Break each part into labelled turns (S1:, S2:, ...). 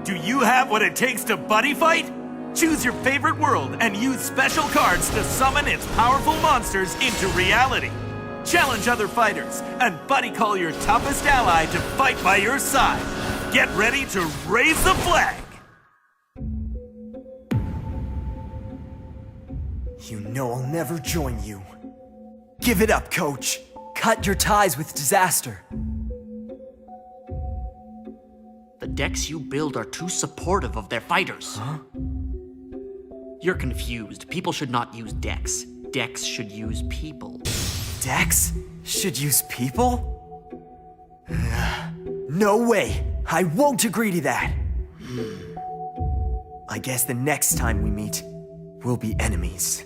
S1: Do you have what it takes to Buddyfight? Choose your favorite world and use special cards to summon its powerful monsters into reality. Challenge other fighters and buddy call your toughest ally to fight by your side. Get ready to raise the flag!
S2: You know I'll never join you. Give it up, coach. Cut your ties with disaster.
S3: The decks you build are too supportive of their fighters.
S2: Huh?
S3: You're confused. People should not use decks. Decks should use people.
S2: Decks should use people? No way! I won't agree to that! I guess the next time we meet, we'll be enemies.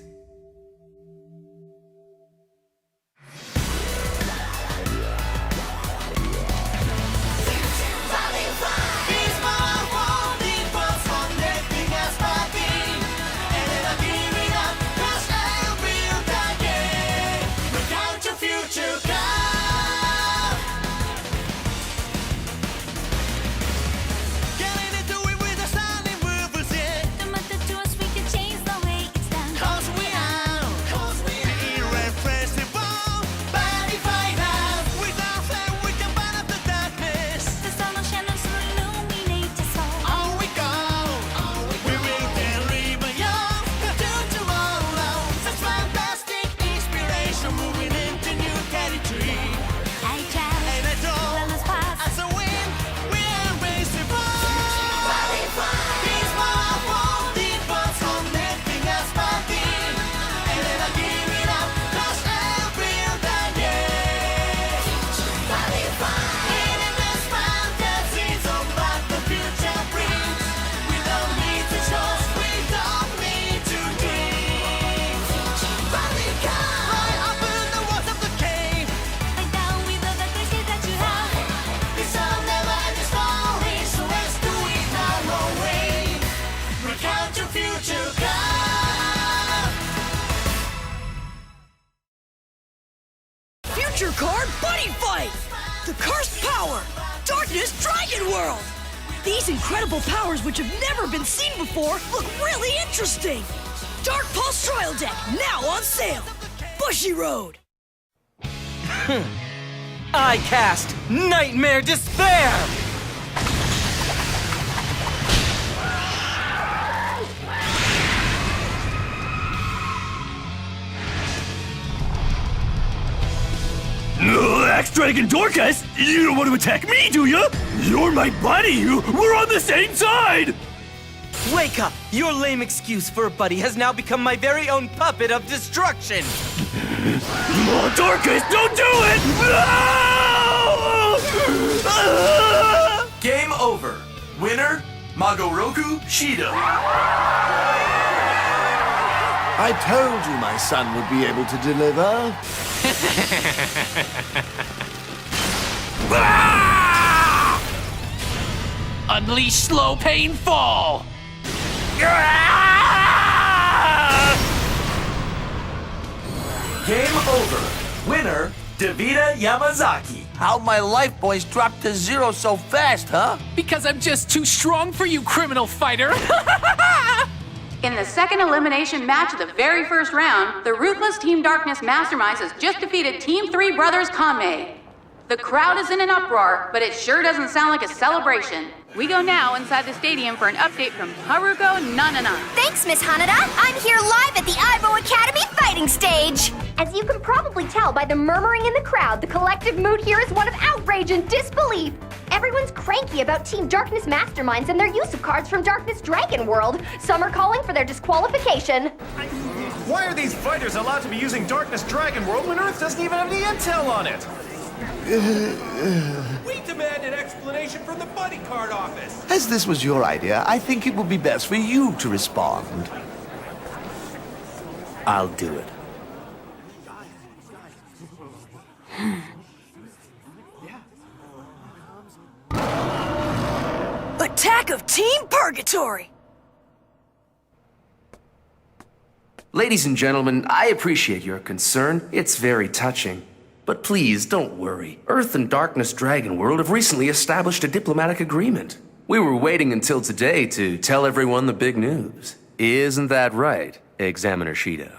S4: Future card Buddyfight! The cursed power! Darkness Dragon World! These incredible powers, which have never been seen before, look really interesting! Dark Pulse Trial Deck, now on sale! Bushy Road!
S2: I cast Nightmare Despair!
S1: Axe-Dragon Dorcas, you don't want to attack me, do you? You're my buddy! We're on the same side!
S2: Wake up! Your lame excuse for a buddy has now become my very own puppet of destruction!
S1: Oh, Dorcas, don't do it! No!
S5: Game over. Winner, Magoroku Shida.
S6: I told you my son would be able to deliver.
S7: Unleash slow pain fall!
S5: Game over. Winner, Davida Yamazaki.
S6: How'd my life points drop to 0 so fast, huh?
S7: Because I'm just too strong for you, criminal fighter!
S8: In the second elimination match of the very first round, the ruthless Team Darkness Masterminds has just defeated Team 3 Brothers Kanmei. The crowd is in an uproar, but it sure doesn't sound like a celebration. We go now inside the stadium for an update from Haruko Nanana.
S9: Thanks, Miss Hanada. I'm here live at the Ivo Academy fighting stage. As you can probably tell by the murmuring in the crowd, the collective mood here is one of outrage and disbelief. Everyone's cranky about Team Darkness Masterminds and their use of cards from Darkness Dragon World. Some are calling for their disqualification.
S10: Why are these fighters allowed to be using Darkness Dragon World when Earth doesn't even have any intel on it?
S1: We demand an explanation from the buddy card office!
S6: As this was your idea, I think it would be best for you to respond.
S5: I'll do it.
S4: Attack of Team Purgatory!
S5: Ladies and gentlemen, I appreciate your concern. It's very touching. But please, don't worry. Earth and Darkness Dragon World have recently established a diplomatic agreement. We were waiting until today to tell everyone the big news. Isn't that right, Examiner Shido?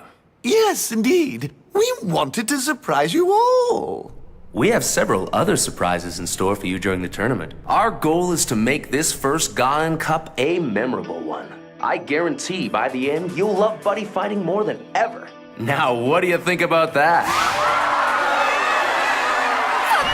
S6: Yes, indeed. We wanted to surprise you all.
S5: We have several other surprises in store for you during the tournament. Our goal is to make this first Gaon Cup a memorable one. I guarantee by the end, you'll love buddy fighting more than ever. Now, what do you think about that?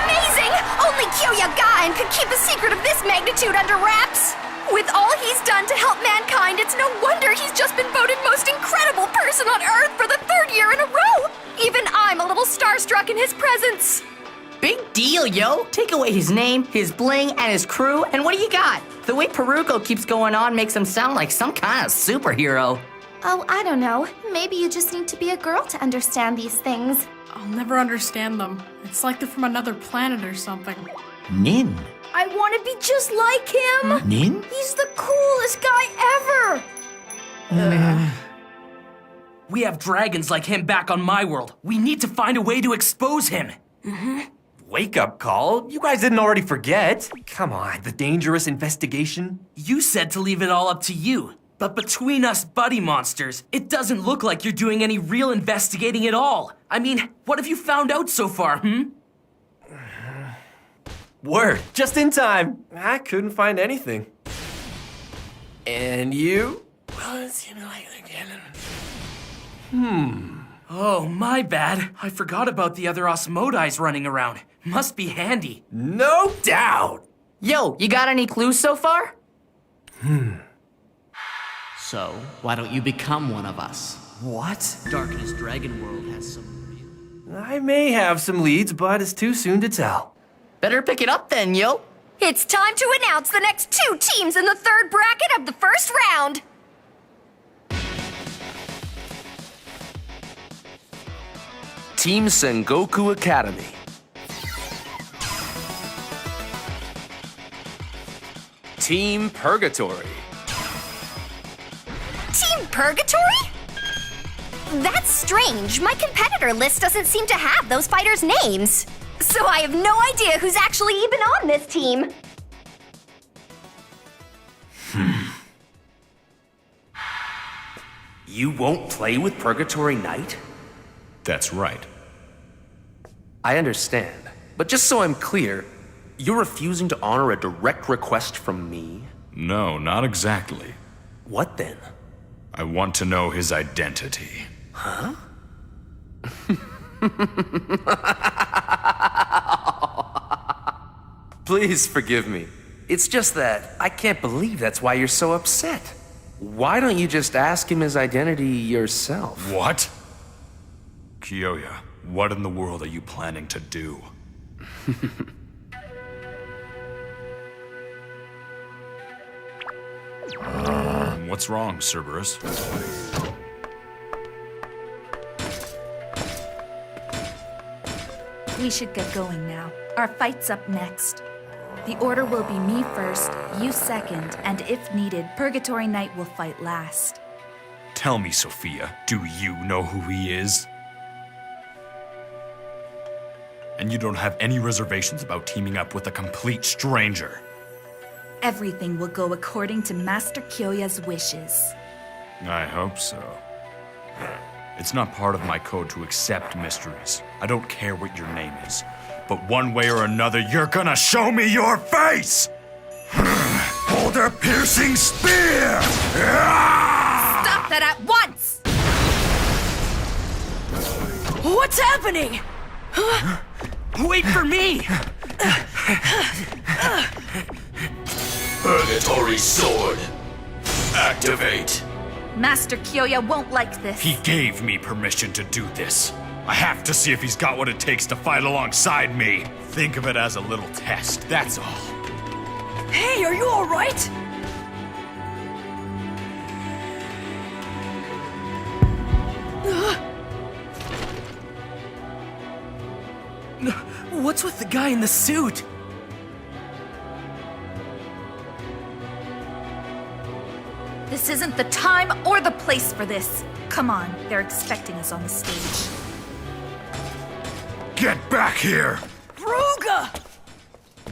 S9: Amazing! Only Kyoya Gaon could keep a secret of this magnitude under wraps. With all he's done to help mankind, it's no wonder he's just been voted most incredible person on Earth for the 3rd year in a row. Even I'm a little starstruck in his presence.
S3: Big deal, yo. Take away his name, his bling, and his crew, and what do you got? The way Peruko keeps going on makes him sound like some kind of superhero.
S9: Oh, I don't know. Maybe you just need to be a girl to understand these things.
S11: I'll never understand them. It's like they're from another planet or something.
S6: Nin.
S4: I want to be just like him.
S6: Nin?
S4: He's the coolest guy ever.
S12: We have dragons like him back on my world. We need to find a way to expose him.
S10: Wake-up call? You guys didn't already forget? Come on, the dangerous investigation?
S12: You said to leave it all up to you. But between us buddy monsters, it doesn't look like you're doing any real investigating at all. I mean, what have you found out so far,
S10: Word, just in time. I couldn't find anything. And you? Well, it seemed like
S12: Oh, my bad. I forgot about the other Osmodais running around. Must be handy.
S10: No doubt!
S3: Yo, you got any clues so far?
S7: So, why don't you become one of us?
S10: What?
S3: Darkness Dragon World has some...
S10: I may have some leads, but it's too soon to tell.
S3: Better pick it up then, yo.
S9: It's time to announce the next 2 teams in the 3rd bracket of the first round.
S5: Team Sengoku Academy. Team Purgatory.
S9: Team Purgatory? That's strange. My competitor list doesn't seem to have those fighters' names. So I have no idea who's actually even on this team.
S5: You won't play with Purgatory Knight?
S13: That's right.
S5: I understand. But just so I'm clear, you're refusing to honor a direct request from me?
S13: No, not exactly.
S5: What then?
S13: I want to know his identity.
S5: Huh? Please forgive me. It's just that I can't believe that's why you're so upset. Why don't you just ask him his identity yourself?
S13: What? Kyoya, what in the world are you planning to do? What's wrong, Cerberus?
S14: We should get going now. Our fight's up next. The order will be me first, you second, and if needed, Purgatory Knight will fight last.
S13: Tell me, Sophia, do you know who he is? And you don't have any reservations about teaming up with a complete stranger?
S14: Everything will go according to Master Kyoya's wishes.
S13: I hope so. It's not part of my code to accept mysteries. I don't care what your name is. But one way or another, you're gonna show me your face! Hold a piercing spear!
S4: Stop that at once! What's happening?
S12: Wait for me!
S15: Purgatory Sword. Activate.
S14: Master Kyoya won't like this.
S13: He gave me permission to do this. I have to see if he's got what it takes to fight alongside me. Think of it as a little test, that's all.
S4: Hey, are you all right?
S12: What's with the guy in the suit?
S14: This isn't the time or the place for this. Come on, they're expecting us on the stage.
S13: Get back here!
S4: Ruga!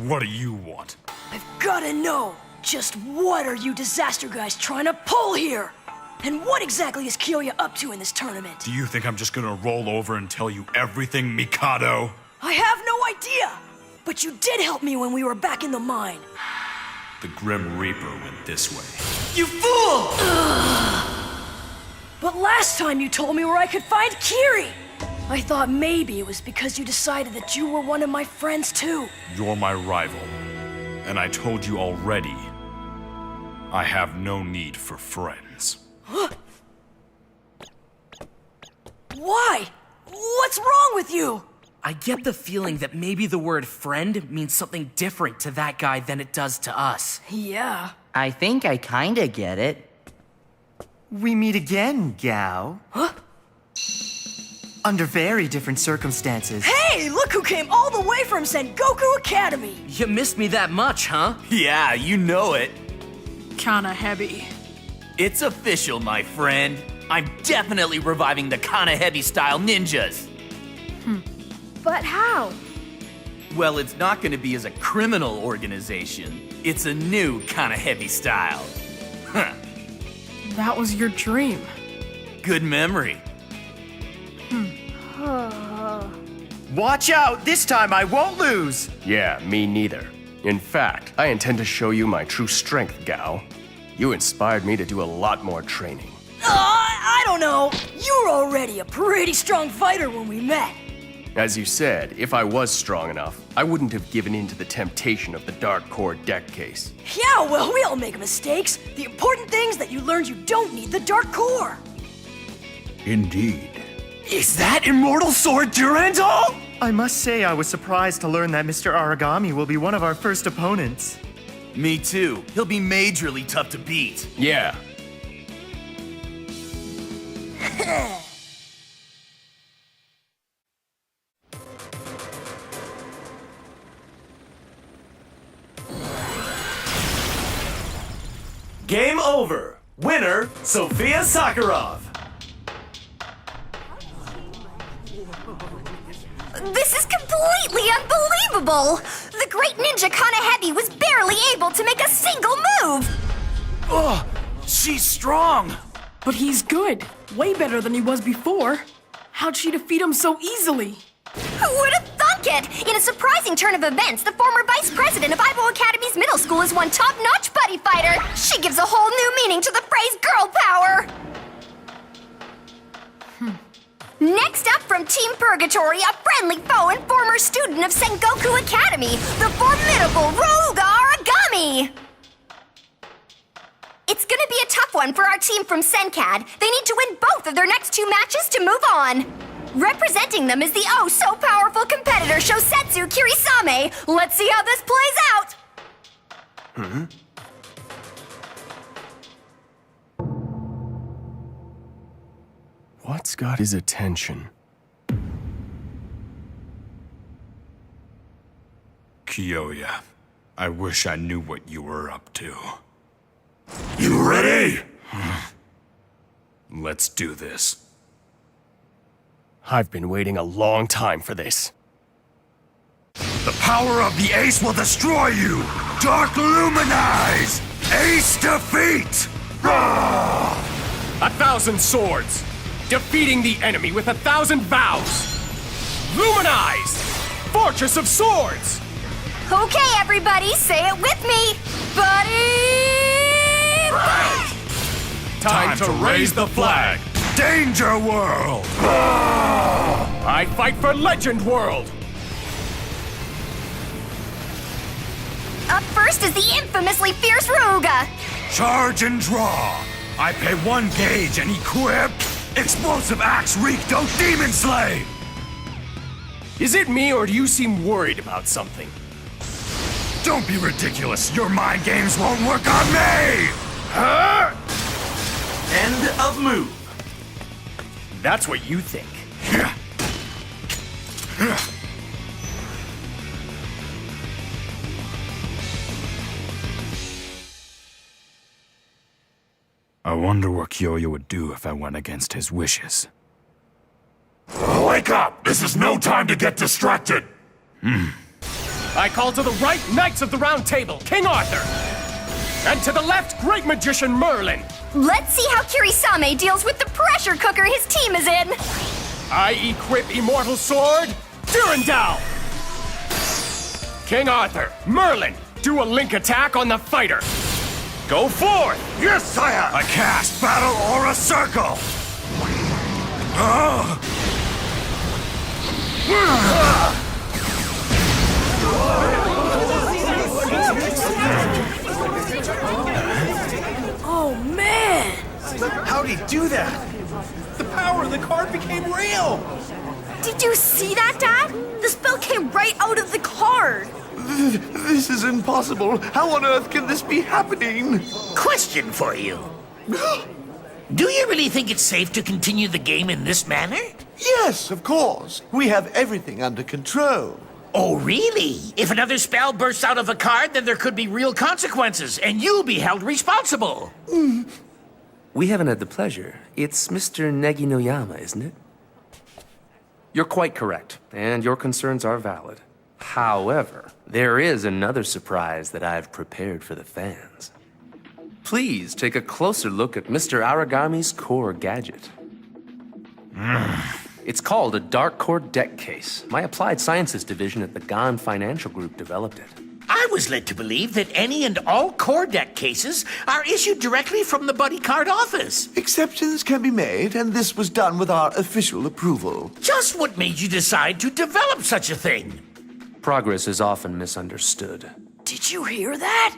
S13: What do you want?
S4: I've gotta know. Just what are you disaster guys trying to pull here? And what exactly is Kiyoya up to in this tournament?
S13: Do you think I'm just gonna roll over and tell you everything, Mikado?
S4: I have no idea! But you did help me when we were back in the mine.
S13: The Grim Reaper went this way.
S1: You fool!
S4: But last time you told me where I could find Kiri! I thought maybe it was because you decided that you were one of my friends too.
S13: You're my rival. And I told you already, I have no need for friends.
S4: Huh? Why? What's wrong with you?
S12: I get the feeling that maybe the word friend means something different to that guy than it does to us.
S4: Yeah.
S3: I think I kinda get it.
S2: We meet again, Gao.
S4: Huh?
S2: Under very different circumstances.
S4: Hey, look who came all the way from Sengoku Academy!
S12: You missed me that much, huh?
S1: Yeah, you know it.
S11: Kinda heavy.
S1: It's official, my friend. I'm definitely reviving the Kanahebe style ninjas.
S9: But how?
S1: Well, it's not going to be as a criminal organization. It's a new Kanahebe style. Huh.
S11: That was your dream.
S1: Good memory.
S2: Watch out! This time I won't lose!
S16: Yeah, me neither. In fact, I intend to show you my true strength, Gao. You inspired me to do a lot more training.
S4: I don't know. You were already a pretty strong fighter when we met.
S16: As you said, if I was strong enough, I wouldn't have given in to the temptation of the Dark Core deck case.
S4: Yeah, well, we all make mistakes. The important thing is that you learned you don't need the Dark Core.
S13: Indeed.
S2: Is that Immortal Sword Durandal? I must say I was surprised to learn that Mr. Aragami will be one of our first opponents.
S1: Me too. He'll be majorly tough to beat.
S16: Yeah.
S1: Game over. Winner, Sophia Sakharov.
S9: This is completely unbelievable! The great ninja Kanahebe was barely able to make a single move!
S1: Oh, she's strong.
S11: But he's good. Way better than he was before. How'd she defeat him so easily?
S9: Who would have thunk it? In a surprising turn of events, the former vice president of Ivo Academy's middle school is one top-notch buddy fighter. She gives a whole new meaning to the phrase girl power. Next up from Team Purgatory, a friendly foe and former student of Sengoku Academy, the formidable Rogue Aragami. It's gonna be a tough one for our team from Sencad. They need to win both of their next 2 matches to move on. Representing them is the oh-so-powerful competitor Shosetsu Kirisame. Let's see how this plays out!
S16: What's got his attention?
S13: Kiyoya, I wish I knew what you were up to.
S15: You ready?
S13: Let's do this.
S16: I've been waiting a long time for this.
S15: The power of the Ace will destroy you! Dark Luminize! Ace defeat!
S16: 1,000 swords! Defeating the enemy with 1,000 vows! Luminize! Fortress of Swords!
S9: Okay, everybody, say it with me! Buddyfight!
S13: Time to raise the flag!
S15: Danger World!
S16: I fight for Legend World!
S9: Up first is the infamously fierce Ruga!
S15: Charge and draw! I pay 1 gauge and equip Explosive Axe Rikdo Demon Slay!
S16: Is it me or do you seem worried about something?
S15: Don't be ridiculous! Your mind games won't work on me!
S16: Huh?
S1: End of move.
S16: That's what you think.
S13: I wonder what Kiyoya would do if I went against his wishes.
S15: Wake up! This is no time to get distracted!
S16: I call to the right Knights of the Round Table, King Arthur! And to the left, Great Magician Merlin.
S9: Let's see how Kirisame deals with the pressure cooker his team is in.
S16: I equip Immortal Sword, Durandal. King Arthur, Merlin, do a link attack on the fighter. Go forth!
S15: Yes, sire! I cast Battle Aura Circle!
S11: Oh, man!
S10: How'd he do that? The power of the card became real!
S9: Did you see that, Dad? The spell came right out of the card.
S6: This is impossible. How on earth can this be happening?
S17: Question for you. Do you really think it's safe to continue the game in this manner?
S6: Yes, of course. We have everything under control.
S17: Oh, really? If another spell bursts out of a card, then there could be real consequences, and you'll be held responsible.
S5: We haven't had the pleasure. It's Mr. Negi no Yama, isn't it? You're quite correct, and your concerns are valid. However, there is another surprise that I've prepared for the fans. Please take a closer look at Mr. Aragami's core gadget. It's called a Dark Core Deck Case. My Applied Sciences division at the GAN Financial Group developed it.
S17: I was led to believe that any and all core deck cases are issued directly from the Buddy Card office.
S6: Exceptions can be made, and this was done with our official approval.
S17: Just what made you decide to develop such a thing?
S5: Progress is often misunderstood.
S4: Did you hear that?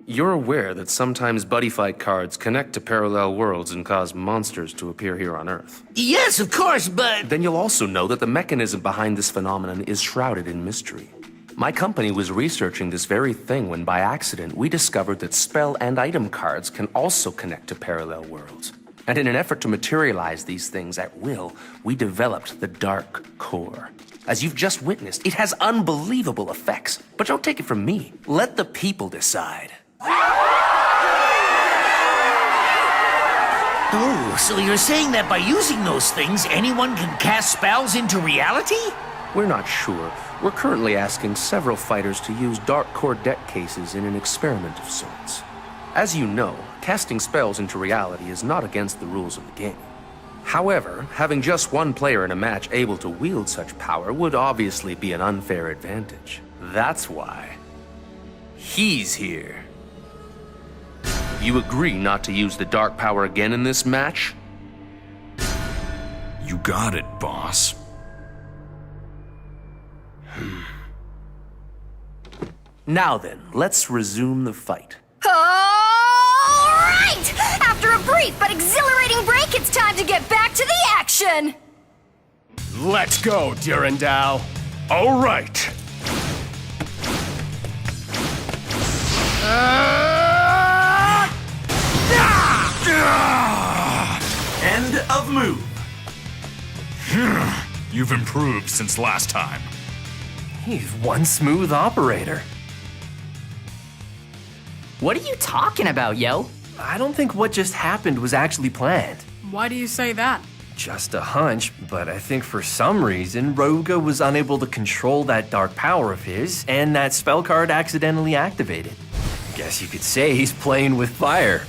S5: You're aware that sometimes Buddyfight cards connect to parallel worlds and cause monsters to appear here on Earth.
S17: Yes, of course, but...
S5: Then you'll also know that the mechanism behind this phenomenon is shrouded in mystery. My company was researching this very thing when by accident we discovered that spell and item cards can also connect to parallel worlds. And in an effort to materialize these things at will, we developed the Dark Core. As you've just witnessed, it has unbelievable effects. But don't take it from me. Let the people decide.
S17: Oh, so you're saying that by using those things, anyone can cast spells into reality?
S5: We're not sure. We're currently asking several fighters to use Dark Core deck cases in an experiment of sorts. As you know, casting spells into reality is not against the rules of the game. However, having just one player in a match able to wield such power would obviously be an unfair advantage. That's why he's here. You agree not to use the dark power again in this match?
S13: You got it, boss.
S5: Now then, let's resume the fight.
S9: All right! After a brief but exhilarating break, it's time to get back to the action!
S16: Let's go, Durandal.
S15: All right.
S1: End of move.
S13: You've improved since last time.
S2: He's one smooth operator.
S3: What are you talking about, yo?
S2: I don't think what just happened was actually planned.
S11: Why do you say that?
S2: Just a hunch, but I think for some reason, Roga was unable to control that dark power of his, and that spell card accidentally activated. Guess you could say he's playing with fire.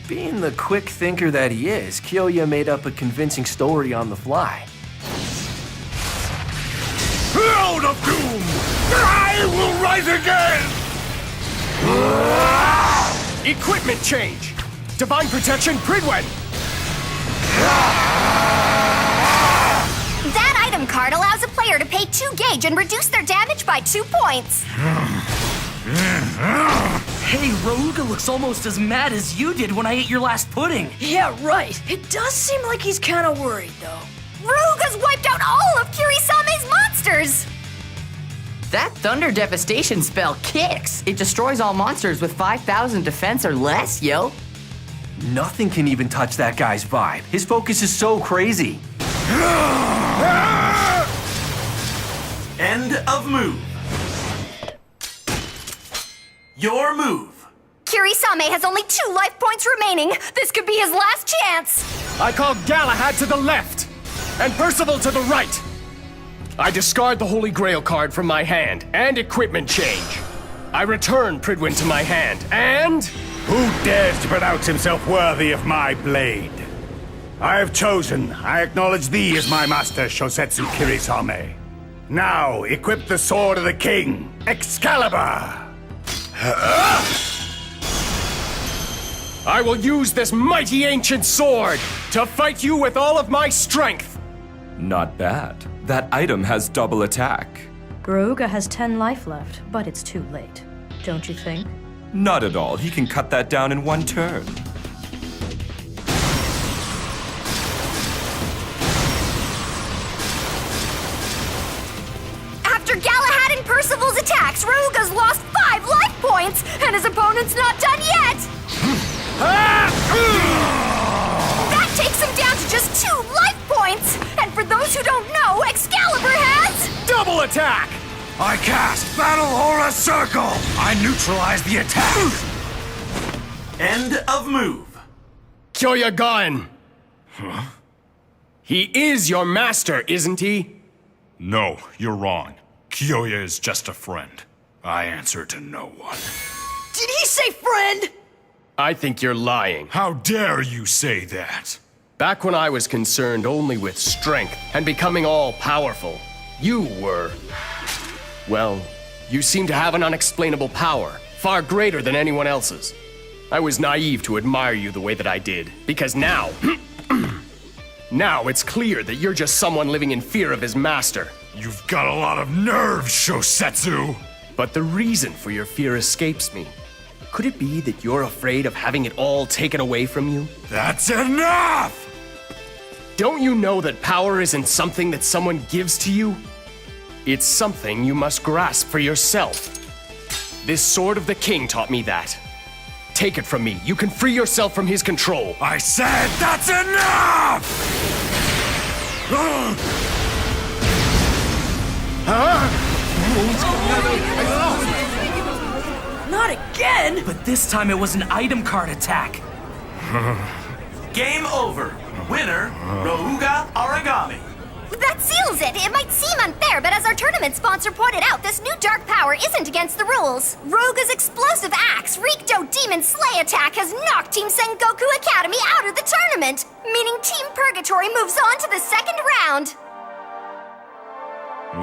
S2: Being the quick thinker that he is, Kyoya made up a convincing story on the fly.
S15: Cloud of Doom! I will rise again!
S16: Equipment change! Divine Protection Pridwen!
S9: That item card allows a player to pay 2 gauge and reduce their damage by 2 points.
S12: Hey, Roga looks almost as mad as you did when I ate your last pudding.
S4: Yeah, right. It does seem like he's kind of worried, though.
S9: Ruga's wiped out all of Kirisame's monsters!
S3: That Thunder Devastation spell kicks. It destroys all monsters with 5,000 defense or less, yo.
S2: Nothing can even touch that guy's vibe. His focus is so crazy.
S1: End of move. Your move.
S9: Kirisame has only 2 life points remaining. This could be his last chance.
S16: I call Galahad to the left, and Percival to the right. I discard the Holy Grail card from my hand and equipment change. I return Pridwin to my hand and...
S15: Who dares to pronounce himself worthy of my blade? I have chosen. I acknowledge thee as my master, Shosetsu Kirisame. Now, equip the sword of the king, Excalibur!
S16: I will use this mighty ancient sword to fight you with all of my strength!
S18: Not bad. That item has double attack.
S19: Garuga has 10 life left, but it's too late. Don't you think?
S18: Not at all. He can cut that down in one turn.
S9: After Galahad and Percival's attacks, Garuga's lost 5 life points, and his opponent's not done yet! That takes him down to just 2 life points! And for those who don't know, Excalibur has...
S16: Double attack!
S15: I cast Battle Aura Circle! I neutralize the attack!
S1: End of move.
S16: Kyoya-gun! Huh? He is your master, isn't he?
S13: No, you're wrong. Kyoya is just a friend. I answer to no one.
S4: Did he say friend?
S16: I think you're lying.
S13: How dare you say that?
S16: Back when I was concerned only with strength and becoming all-powerful, you were... Well, you seem to have an unexplainable power, far greater than anyone else's. I was naive to admire you the way that I did, because now... now it's clear that you're just someone living in fear of his master.
S13: You've got a lot of nerve, Shosetsu!
S16: But the reason for your fear escapes me. Could it be that you're afraid of having it all taken away from you?
S13: That's enough!
S16: Don't you know that power isn't something that someone gives to you? It's something you must grasp for yourself. This Sword of the King taught me that. Take it from me. You can free yourself from his control.
S15: I said that's enough!
S4: Not again!
S12: But this time it was an item card attack.
S1: Game over. Winner, Rouga Aragami.
S9: That seals it! It might seem unfair, but as our tournament sponsor pointed out, this new dark power isn't against the rules. Rouga's explosive axe, Rikdo Demon Slay attack, has knocked Team Sengoku Academy out of the tournament, meaning Team Purgatory moves on to the second round.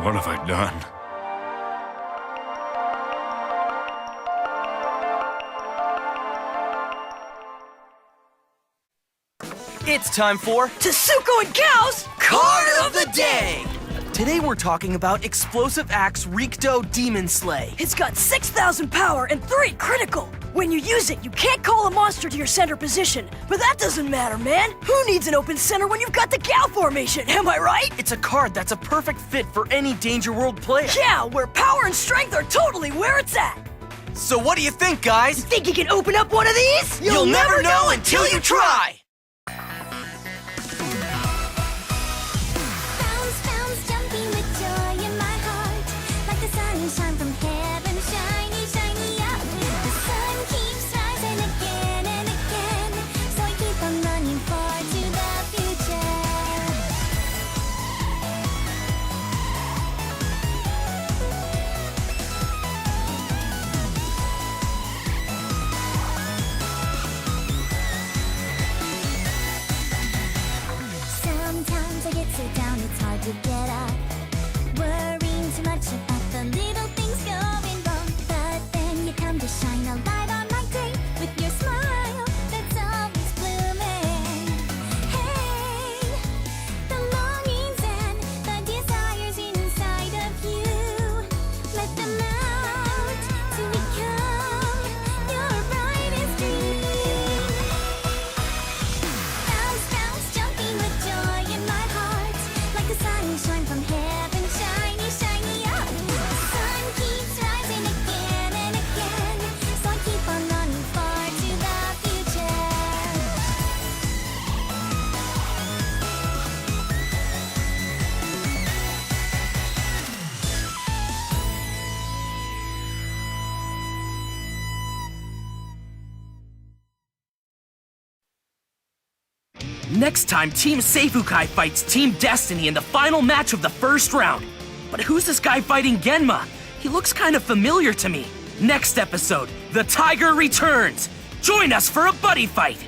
S13: What have I done?
S12: It's time for
S4: Tsuko and Gao's Card of the
S12: Day! Today we're talking about Explosive Axe Rikdo Demon Slay.
S4: It's got 6,000 power and 3 critical. When you use it, you can't call a monster to your center position. But that doesn't matter, man. Who needs an open center when you've got the Gao formation, am I right?
S12: It's a card that's a perfect fit for any Danger World player.
S4: Yeah, where power and strength are totally where it's at.
S12: So what do you think, guys?
S4: You think you can open up one of these?
S12: You'll never know until you try! Next time, Team Seifukai fights Team Destiny in the final match of the first round. But who's this guy fighting Genma? He looks kind of familiar to me. Next episode, the Tiger returns. Join us for a buddy fight.